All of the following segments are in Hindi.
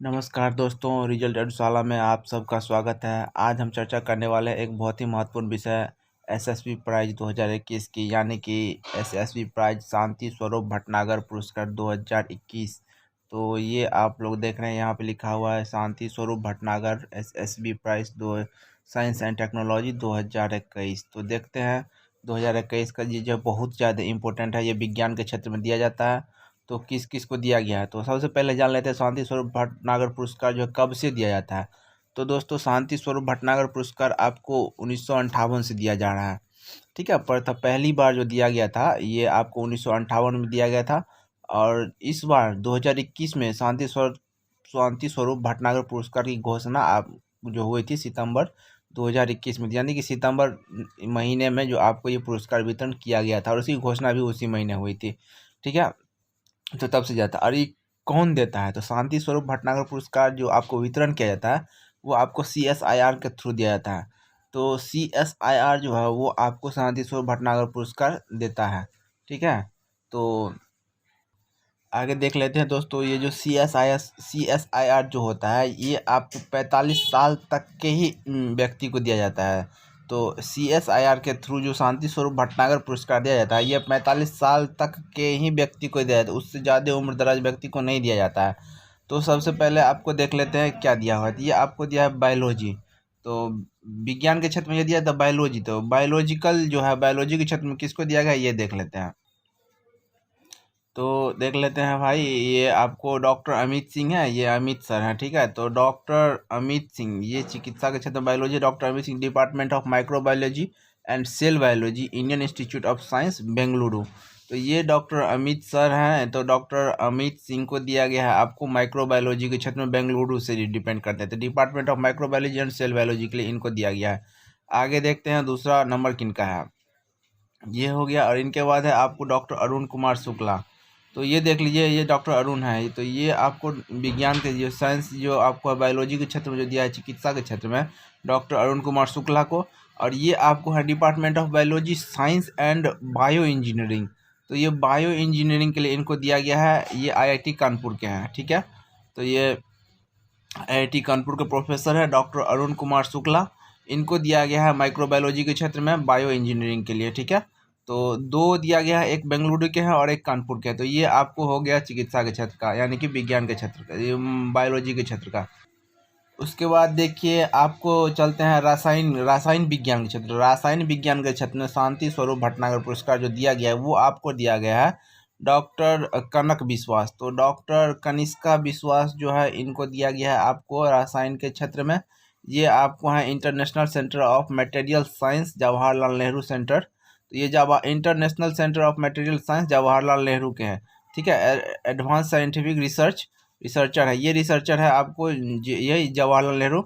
नमस्कार दोस्तों, रिजल्ट एडशाला में आप सबका स्वागत है। आज हम चर्चा करने वाले हैं एक बहुत ही महत्वपूर्ण विषय एसएसबी प्राइज 2021 की, यानी कि एसएसबी प्राइज शांति स्वरूप भटनागर पुरस्कार 2021। तो ये आप लोग देख रहे हैं, यहाँ पे लिखा हुआ है शांति स्वरूप भटनागर एसएसबी प्राइज दो साइंस एंड टेक्नोलॉजी 2021। तो देखते हैं 2021 का ये जो बहुत ज़्यादा इम्पोर्टेंट है, ये विज्ञान के क्षेत्र में दिया जाता है। तो किस किस को दिया गया है, तो सबसे पहले जान लेते हैं शांति स्वरूप भटनागर पुरस्कार जो है कब से दिया जाता है। तो दोस्तों, शांति स्वरूप भटनागर पुरस्कार आपको 1958 से दिया जा रहा है। ठीक है, पर था पहली बार जो दिया गया था ये आपको 1958 में दिया गया था। और इस बार 2021 में शांति स्वरूप भटनागर पुरस्कार की घोषणा आप जो हुई थी सितंबर 2021 में, यानी कि सितंबर महीने में जो आपको ये पुरस्कार वितरण किया गया था, और उसकी घोषणा भी उसी महीने हुई थी। ठीक है, तो तब से जाता है। और ये कौन देता है, तो शांति स्वरूप भटनागर पुरस्कार जो आपको वितरण किया जाता है वो आपको CSIR के थ्रू दिया जाता है। तो CSIR जो है वो आपको शांति स्वरूप भटनागर पुरस्कार देता है। ठीक है, तो आगे देख लेते हैं दोस्तों। ये जो CSIR जो होता है ये आपको 45 साल तक के ही व्यक्ति को दिया जाता है। तो CSIR के थ्रू जो शांति स्वरूप भटनागर पुरस्कार दिया जाता है ये 45 साल तक के ही व्यक्ति को दिया जाता है, उससे ज़्यादा उम्र दराज व्यक्ति को नहीं दिया जाता है। तो सबसे पहले आपको देख लेते हैं क्या दिया हुआ है। ये आपको दिया है बायोलॉजी। तो विज्ञान के क्षेत्र में ये दिया था बायोलॉजी, तो बायोलॉजिकल जो है बायोलॉजी के क्षेत्र में किसको दिया गया ये देख लेते हैं। तो देख लेते हैं भाई, ये आपको डॉक्टर अमित सिंह है, ये अमित सर हैं। ठीक है, तो डॉक्टर अमित सिंह ये चिकित्सा के क्षेत्र में biology, doctor Amit Singh department of microbiology and cell biology, Indian Institute of Science Bengaluru. तो ये डॉक्टर अमित सर हैं। तो डॉक्टर अमित सिंह को दिया गया है आपको माइक्रोबायोलॉजी के क्षेत्र में, बेंगलुरु से डिपेंड करते हैं। तो department of microbiology and cell biology के लिए इनको दिया गया है। आगे देखते हैं दूसरा नंबर किनका है, ये हो गया। और इनके बाद है आपको डॉक्टर अरुण कुमार शुक्ला। तो ये देख लीजिए, ये डॉक्टर अरुण है। तो ये आपको विज्ञान के जो साइंस जो आपको बायोलॉजी के क्षेत्र में जो दिया है, चिकित्सा के क्षेत्र में डॉक्टर अरुण कुमार शुक्ला को। और ये आपको है department of biology science and bio engineering. तो ये बायो इंजीनियरिंग के लिए इनको दिया गया है। ये IIT कानपुर के हैं। ठीक है, तो ये IIT कानपुर के प्रोफेसर है डॉक्टर अरुण कुमार शुक्ला। इनको दिया गया है माइक्रोबायोलॉजी के क्षेत्र में बायो इंजीनियरिंग के लिए। ठीक है, तो दो दिया गया है, एक बेंगलुरु के हैं और एक कानपुर के हैं। तो ये आपको हो गया चिकित्सा के क्षेत्र का, यानी कि विज्ञान के क्षेत्र का, ये बायोलॉजी के क्षेत्र का। उसके बाद देखिए आपको चलते हैं रासायन विज्ञान के क्षेत्र। रासायन विज्ञान के क्षेत्र में शांति स्वरूप भटनागर पुरस्कार जो दिया गया है वो आपको दिया गया है डॉक्टर कनक विश्वास। तो डॉक्टर कनिष्का विश्वास जो है इनको दिया गया है आपको रासायन के क्षेत्र में। ये आपको है international centre of material science Jawaharlal Nehru centre. तो ये international centre of material science Jawaharlal Nehru के हैं। ठीक है, एडवांस साइंटिफिक रिसर्चर है। ये रिसर्चर है आपको यही Jawaharlal Nehru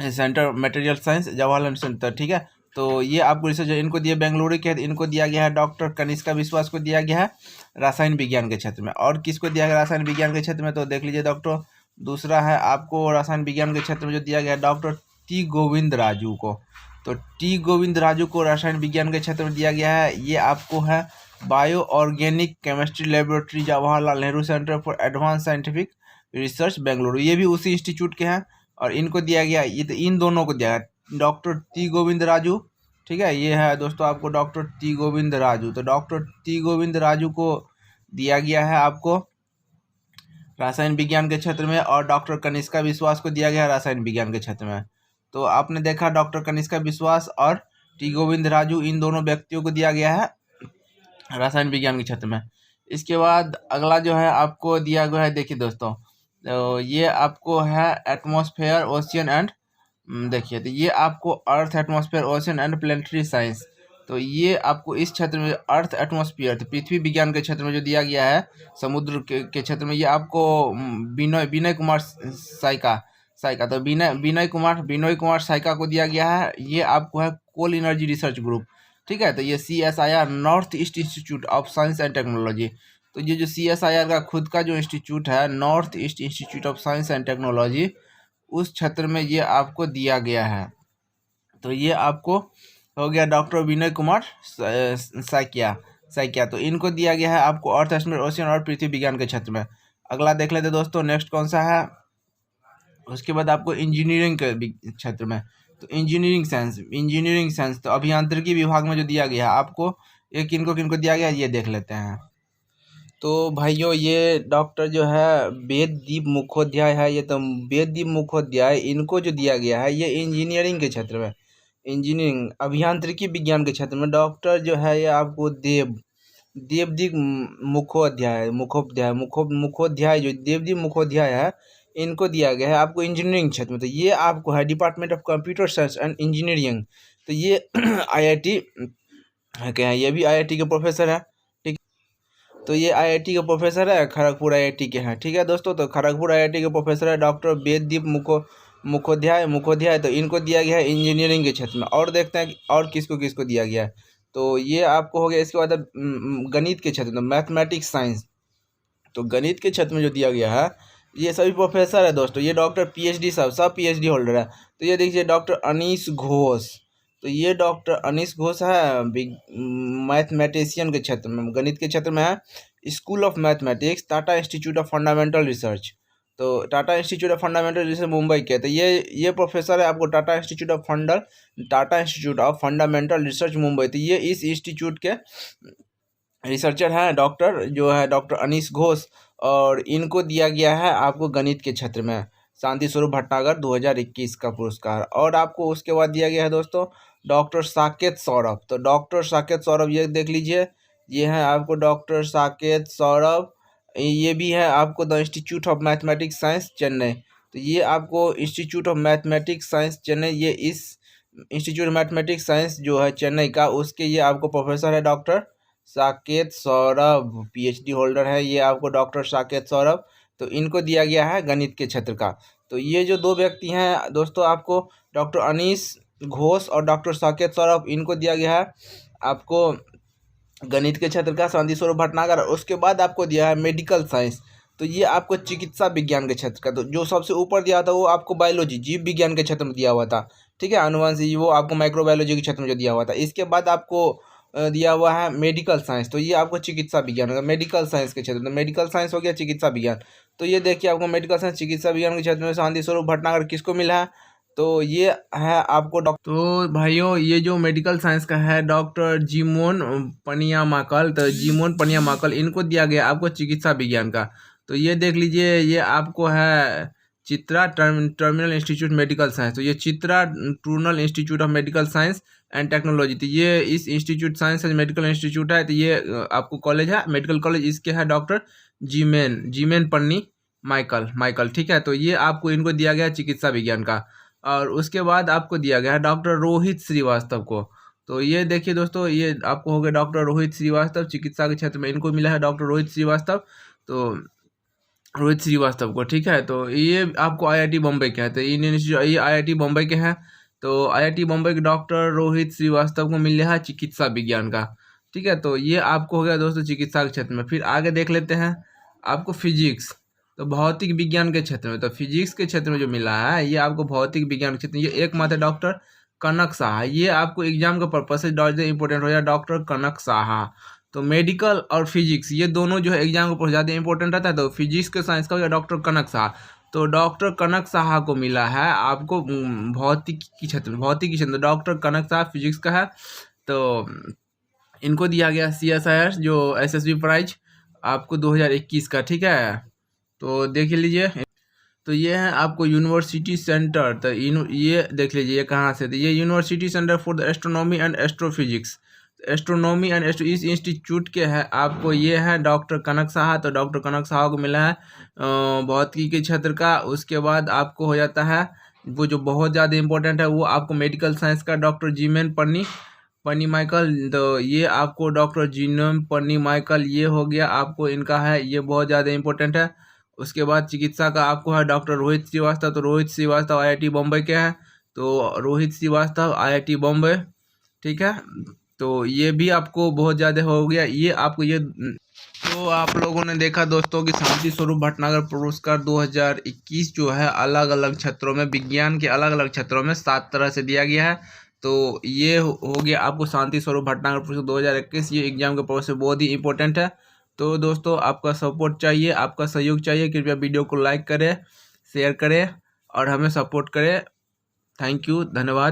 centre material science Jawaharlal centre. ठीक है, तो ये आपको रिसर्चर इनको दिए बेंगलुरु के, इनको दिया गया है डॉक्टर कनिष्का विश्वास को दिया गया है रासायन विज्ञान के क्षेत्र में। और किसको दिया गया रासायन विज्ञान के क्षेत्र में, तो देख लीजिए डॉक्टर दूसरा है आपको रासायन विज्ञान के क्षेत्र में जो दिया गया है डॉक्टर टी गोविंद राजू को। तो टी गोविंद राजू को रसायन विज्ञान के क्षेत्र में दिया गया है। ये आपको है bio organic chemistry laboratory Jawaharlal Nehru centre for advance scientific research Bengaluru, ये भी उसी इंस्टीट्यूट के हैं। और इनको दिया गया, ये तो इन दोनों को दिया है डॉक्टर टी गोविंद राजू। ठीक है, ये है दोस्तों आपको डॉक्टर टी गोविंद राजू। तो डॉक्टर टी गोविंद राजू को दिया गया है आपको रासायन विज्ञान के क्षेत्र में, और डॉक्टर कनिष्का विश्वास को दिया गया है रासायन विज्ञान के क्षेत्र में। तो आपने देखा डॉक्टर कनिष्का विश्वास और टी गोविंद राजू, इन दोनों व्यक्तियों को दिया गया है रासायन विज्ञान के क्षेत्र में। इसके बाद अगला जो है आपको दिया गया है, देखिए दोस्तों, तो ये आपको है एटमॉस्फेयर ओशियन एंड, देखिए तो ये आपको earth atmosphere ocean and planetary science. तो ये आपको इस क्षेत्र में अर्थ एटमॉस्फेयर तो पृथ्वी विज्ञान के क्षेत्र में जो दिया गया है समुद्र के क्षेत्र में, ये आपको विनय कुमार साइका साइका तो विनय कुमार साइका को दिया गया है। ये आपको है कोल एनर्जी रिसर्च ग्रुप। ठीक है, तो ये CSIR north east institute of science and technology. तो ये जो CSIR का खुद का जो इंस्टीट्यूट है north east institute of science and technology, उस क्षेत्र में ये आपको दिया गया है। तो ये आपको हो गया डॉक्टर विनय कुमार साइकिया। तो इनको दिया गया है आपको अर्थ एटमॉस्फेयर ओशियन और पृथ्वी विज्ञान के क्षेत्र में। अगला देख लेते दोस्तों, नेक्स्ट कौन सा है। उसके बाद आपको इंजीनियरिंग के क्षेत्र में, तो इंजीनियरिंग साइंस तो अभियांत्रिकी विभाग में जो दिया गया है आपको, ये किनको किनको दिया गया है ये देख लेते हैं। तो भाइयों ये डॉक्टर जो है वेददीप मुखोपाध्याय है, ये तो वेददीप मुखोपाध्याय, इनको जो दिया गया है ये इंजीनियरिंग के क्षेत्र में, इंजीनियरिंग अभियांत्रिकी विज्ञान के क्षेत्र में डॉक्टर जो है ये आपको देवदीप मुखोपाध्याय जो देवदीप मुखोपाध्याय है, इनको दिया गया है आपको इंजीनियरिंग क्षेत्र में। तो ये आपको है department of computer science and engineering. तो ये IIT क्या है, ये भी IIT के प्रोफेसर है, ठीक। तो ये IIT के प्रोफेसर है, खड़गपुर IIT के हैं, ठीक है दोस्तों। तो खड़गपुर IIT के प्रोफेसर है डॉक्टर वेददीप मुखोपाध्याय। तो इनको दिया गया है इंजीनियरिंग के क्षेत्र में। और देखते हैं कि और किसको किसको दिया गया है। तो ये आपको हो गया। इसके बाद गणित के क्षेत्र में, मैथमेटिक्स साइंस, तो गणित के क्षेत्र में जो दिया गया है ये सभी प्रोफेसर है दोस्तों। ये डॉक्टर PhD सब PhD होल्डर है। तो ये देखिए डॉक्टर अनीश घोष, तो ये डॉक्टर अनीश घोष है मैथमेटिशियन के क्षेत्र में, गणित के क्षेत्र में है। School of mathematics, Tata institute of fundamental research, तो Tata institute of fundamental research Mumbai के। तो ये प्रोफेसर है आपको Tata institute of fundamental research Mumbai. तो ये इस इंस्टीट्यूट के रिसर्चर हैं डॉक्टर जो है डॉक्टर अनीश घोष। और इनको दिया गया है आपको गणित के क्षेत्र में शांति स्वरूप भटनागर 2021 का पुरस्कार। और आपको उसके बाद दिया गया है दोस्तों डॉक्टर साकेत सौरभ। तो डॉक्टर साकेत सौरभ ये देख लीजिए, ये है आपको डॉक्टर साकेत सौरभ। ये भी है आपको the institute of mathematics science Chennai. तो ये आपको institute of mathematics science Chennai, ये इस इंस्टीट्यूट ऑफ मैथमेटिक्स साइंस जो है चेन्नई का, उसके ये आपको प्रोफेसर है doctor Saket Saurabh, PhD holder है ये आपको डॉक्टर साकेत सौरभ। तो इनको दिया गया है गणित के क्षेत्र का। तो ये जो दो व्यक्ति हैं दोस्तों, आपको डॉक्टर अनीश घोष और डॉक्टर साकेत सौरभ, इनको दिया गया है आपको गणित के क्षेत्र का शांति स्वरूप भटनागर। उसके बाद आपको दिया है मेडिकल साइंस, तो ये आपको चिकित्सा विज्ञान के क्षेत्र का। तो जो सबसे ऊपर दिया था वो आपको बायोलॉजी, जीव विज्ञान के क्षेत्र में दिया हुआ था, ठीक है, अनुवंशिक, वो आपको माइक्रोबायोलॉजी के क्षेत्र में जो दिया हुआ था। इसके बाद आपको दिया हुआ है मेडिकल साइंस, तो ये आपको चिकित्सा विज्ञान होगा, मेडिकल साइंस के क्षेत्र में। मेडिकल साइंस हो गया चिकित्सा विज्ञान। तो ये देखिए आपको मेडिकल साइंस चिकित्सा विज्ञान के क्षेत्र में शांति स्वरूप भटनागर किसको मिला है, तो ये है आपको तो भाइयों ये जो मेडिकल साइंस का है डॉक्टर जीमोन पनियामाकल, तो जीमोन पनियामाकल, इनको दिया गया आपको चिकित्सा विज्ञान का। तो ये देख लीजिए, ये आपको है Chitra terminal institute medical science. तो ये Chitra terminal institute of medical science and technology. तो ये इस institute science and medical institute है। तो ये आपको कॉलेज है, मेडिकल कॉलेज, इसके है डॉक्टर जीमेन पन्नी माइकल, ठीक है। तो ये आपको इनको दिया गया चिकित्सा विज्ञान का। और उसके बाद आपको दिया गया है डॉक्टर रोहित श्रीवास्तव को। तो ये देखिए दोस्तों, ये आपको हो गया डॉक्टर रोहित श्रीवास्तव, चिकित्सा के क्षेत्र में इनको मिला है डॉक्टर रोहित श्रीवास्तव। तो रोहित श्रीवास्तव को, ठीक है। तो ये आपको IIT बॉम्बे के हैं, तो ये IIT बॉम्बे के हैं। तो IIT बॉम्बे के डॉक्टर रोहित श्रीवास्तव को मिल रहा है चिकित्सा विज्ञान का, ठीक है। तो ये आपको हो गया दोस्तों चिकित्सा के क्षेत्र में। फिर आगे देख लेते हैं आपको फिजिक्स, तो भौतिक विज्ञान के क्षेत्र में। तो फिजिक्स के क्षेत्र में जो मिला है ये आपको भौतिक विज्ञान के क्षेत्र में, ये एकमात्र डॉक्टर कनक साहा। ये आपको एग्जाम का पर्पज से ज़्यादा इंपॉर्टेंट हो जाए, डॉक्टर कनक साहा। तो मेडिकल और फिजिक्स ये दोनों जो है एग्जाम को बहुत ज़्यादा इंपॉर्टेंट रहता है। तो फिजिक्स के साइंस का हो गया डॉक्टर कनक साहा। तो डॉक्टर कनक साहा को मिला है आपको भौतिकी क्षेत्र डॉक्टर कनक साहा फिजिक्स का है। तो इनको दिया गया CSIR जो SSB प्राइज आपको 2021 का, ठीक है। तो देख लीजिए, तो ये है आपको यूनिवर्सिटी सेंटर। तो ये देख लीजिए ये कहाँ से, तो ये university centre for the astronomy and astrophysics, astronomy and astro, इस इंस्टीट्यूट के है आपको, ये है डॉक्टर कनक साहा। तो डॉक्टर कनक साहा को मिला है भौतिकी के क्षेत्र का। उसके बाद आपको हो जाता है वो जो बहुत ज़्यादा इंपॉर्टेंट है, वो आपको मेडिकल साइंस का डॉक्टर जीमेन पन्नी माइकल। तो ये आपको डॉक्टर जीमेन पन्नी माइकल, ये हो गया आपको इनका है, ये बहुत ज़्यादा इंपॉर्टेंट है। उसके बाद चिकित्सा का आपको है डॉक्टर रोहित श्रीवास्तव। तो रोहित श्रीवास्तव IIT बॉम्बे के हैं। तो रोहित श्रीवास्तव IIT बॉम्बे, ठीक है। तो ये भी आपको बहुत ज़्यादा हो गया, ये आपको ये। तो आप लोगों ने देखा दोस्तों कि शांति स्वरूप भटनागर पुरस्कार 2021 जो है अलग अलग क्षेत्रों में, विज्ञान के अलग अलग क्षेत्रों में 7 तरह से दिया गया है। तो ये हो गया आपको शांति स्वरूप भटनागर पुरस्कार 2021। ये एग्जाम के पर्पज से बहुत ही इंपॉर्टेंट है। तो दोस्तों आपका सपोर्ट चाहिए, आपका सहयोग चाहिए। कृपया वीडियो को लाइक करें, शेयर करें और हमें सपोर्ट करें। थैंक यू, धन्यवाद।